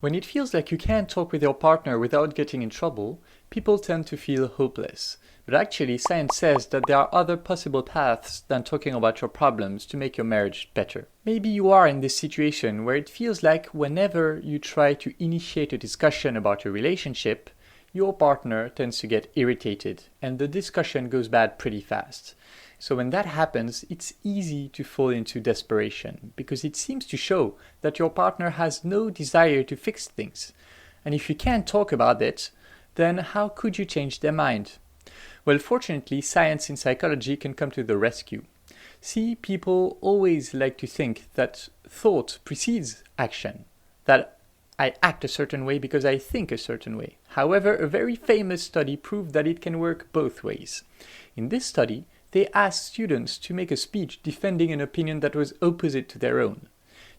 When it feels like you can't talk with your partner without getting in trouble, people tend to feel hopeless. But actually, science says that there are other possible paths than talking about your problems to make your marriage better. Maybe you are in this situation where it feels like whenever you try to initiate a discussion about your relationship, your partner tends to get irritated and the discussion goes bad pretty fast. So when that happens, it's easy to fall into desperation because it seems to show that your partner has no desire to fix things. And if you can't talk about it, then how could you change their mind? Well, fortunately, science and psychology can come to the rescue. See, people always like to think that thought precedes action, that I act a certain way because I think a certain way. However, a very famous study proved that it can work both ways. In this study, they asked students to make a speech defending an opinion that was opposite to their own.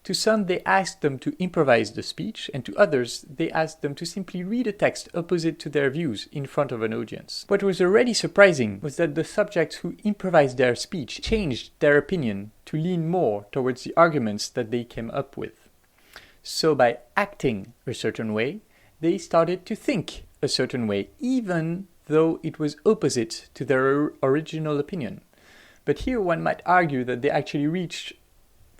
To some, they asked them to improvise the speech, and to others, they asked them to simply read a text opposite to their views in front of an audience. What was already surprising was that the subjects who improvised their speech changed their opinion to lean more towards the arguments that they came up with. So by acting a certain way, they started to think a certain way, even though it was opposite to their original opinion. But here one might argue that they actually reached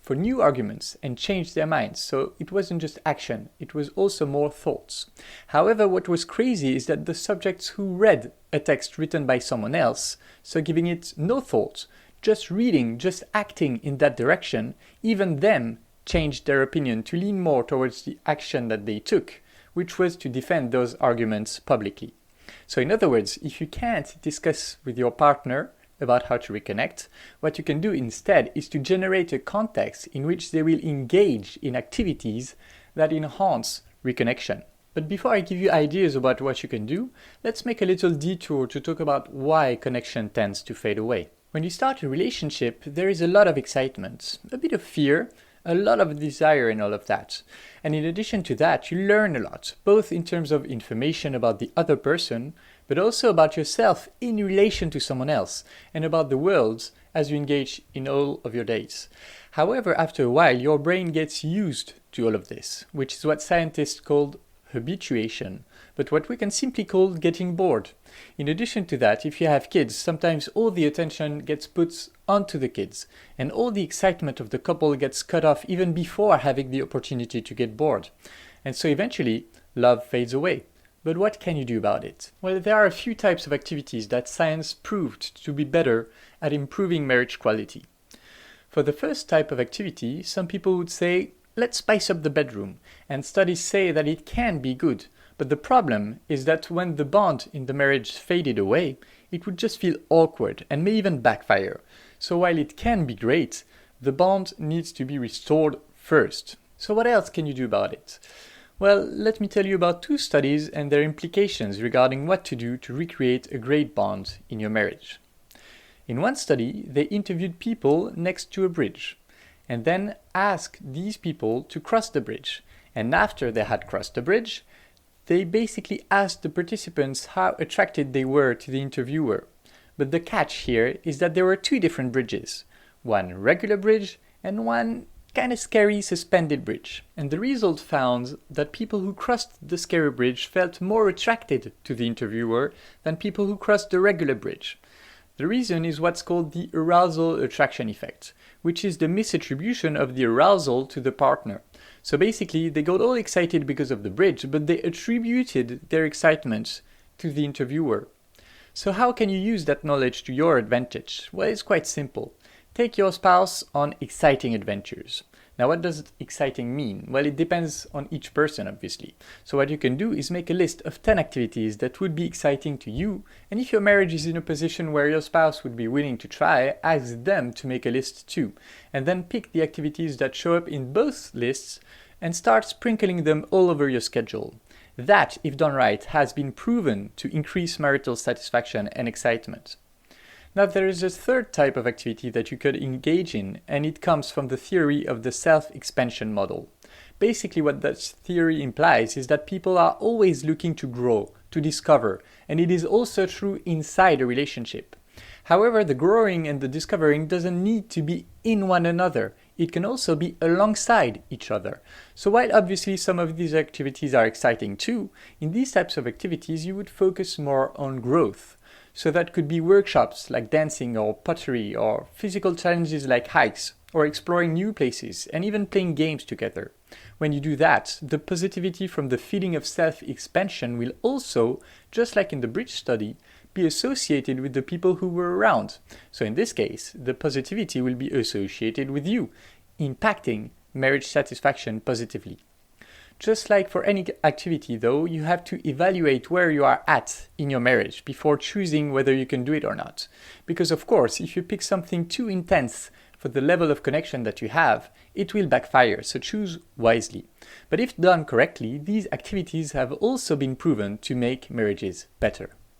for new arguments and changed their minds, so it wasn't just action, it was also more thoughts. However, what was crazy is that the subjects who read a text written by someone else, so giving it no thought, just reading, just acting in that direction, even them changed their opinion to lean more towards the action that they took, which was to defend those arguments publicly. So in other words, if you can't discuss with your partner about how to reconnect, what you can do instead is to generate a context in which they will engage in activities that enhance reconnection. But before I give you ideas about what you can do, let's make a little detour to talk about why connection tends to fade away. When you start a relationship, there is a lot of excitement, a bit of fear, a lot of desire and all of that. And in addition to that, you learn a lot, both in terms of information about the other person, but also about yourself in relation to someone else, and about the world as you engage in all of your dates. However, after a while, your brain gets used to all of this, which is what scientists call habituation, but what we can simply call getting bored. In addition to that, if you have kids, sometimes all the attention gets put onto the kids, and all the excitement of the couple gets cut off even before having the opportunity to get bored. And so eventually, love fades away. But what can you do about it? Well, there are a few types of activities that science proved to be better at improving marriage quality. For the first type of activity, some people would say, let's spice up the bedroom, and studies say that it can be good. But the problem is that when the bond in the marriage faded away, it would just feel awkward and may even backfire. So while it can be great, the bond needs to be restored first. So what else can you do about it? Well, let me tell you about two studies and their implications regarding what to do to recreate a great bond in your marriage. In one study, they interviewed people next to a bridge and then asked these people to cross the bridge. And after they had crossed the bridge, they basically asked the participants how attracted they were to the interviewer. But the catch here is that there were two different bridges, one regular bridge and one kind of scary suspended bridge. And the result found that people who crossed the scary bridge felt more attracted to the interviewer than people who crossed the regular bridge. The reason is what's called the arousal attraction effect, which is the misattribution of the arousal to the partner. So basically, they got all excited because of the bridge, but they attributed their excitement to the interviewer. So how can you use that knowledge to your advantage? Well, it's quite simple. Take your spouse on exciting adventures. Now, what does exciting mean? Well, it depends on each person, obviously. So what you can do is make a list of 10 activities that would be exciting to you, and if your marriage is in a position where your spouse would be willing to try, ask them to make a list too, and then pick the activities that show up in both lists and start sprinkling them all over your schedule. That, if done right, has been proven to increase marital satisfaction and excitement. Now there is a third type of activity that you could engage in, and it comes from the theory of the self-expansion model. Basically what that theory implies is that people are always looking to grow, to discover, and it is also true inside a relationship. However, the growing and the discovering doesn't need to be in one another. it can also be alongside each other. So while obviously some of these activities are exciting too, in these types of activities you would focus more on growth. So that could be workshops like dancing or pottery, or physical challenges like hikes, or exploring new places, and even playing games together. When you do that, the positivity from the feeling of self-expansion will also, just like in the bridge study, be associated with the people who were around. So in this case, the positivity will be associated with you, impacting marriage satisfaction positively. Just like for any activity though, you have to evaluate where you are at in your marriage before choosing whether you can do it or not. Because of course, if you pick something too intense for the level of connection that you have, it will backfire, so choose wisely. But if done correctly, these activities have also been proven to make marriages better.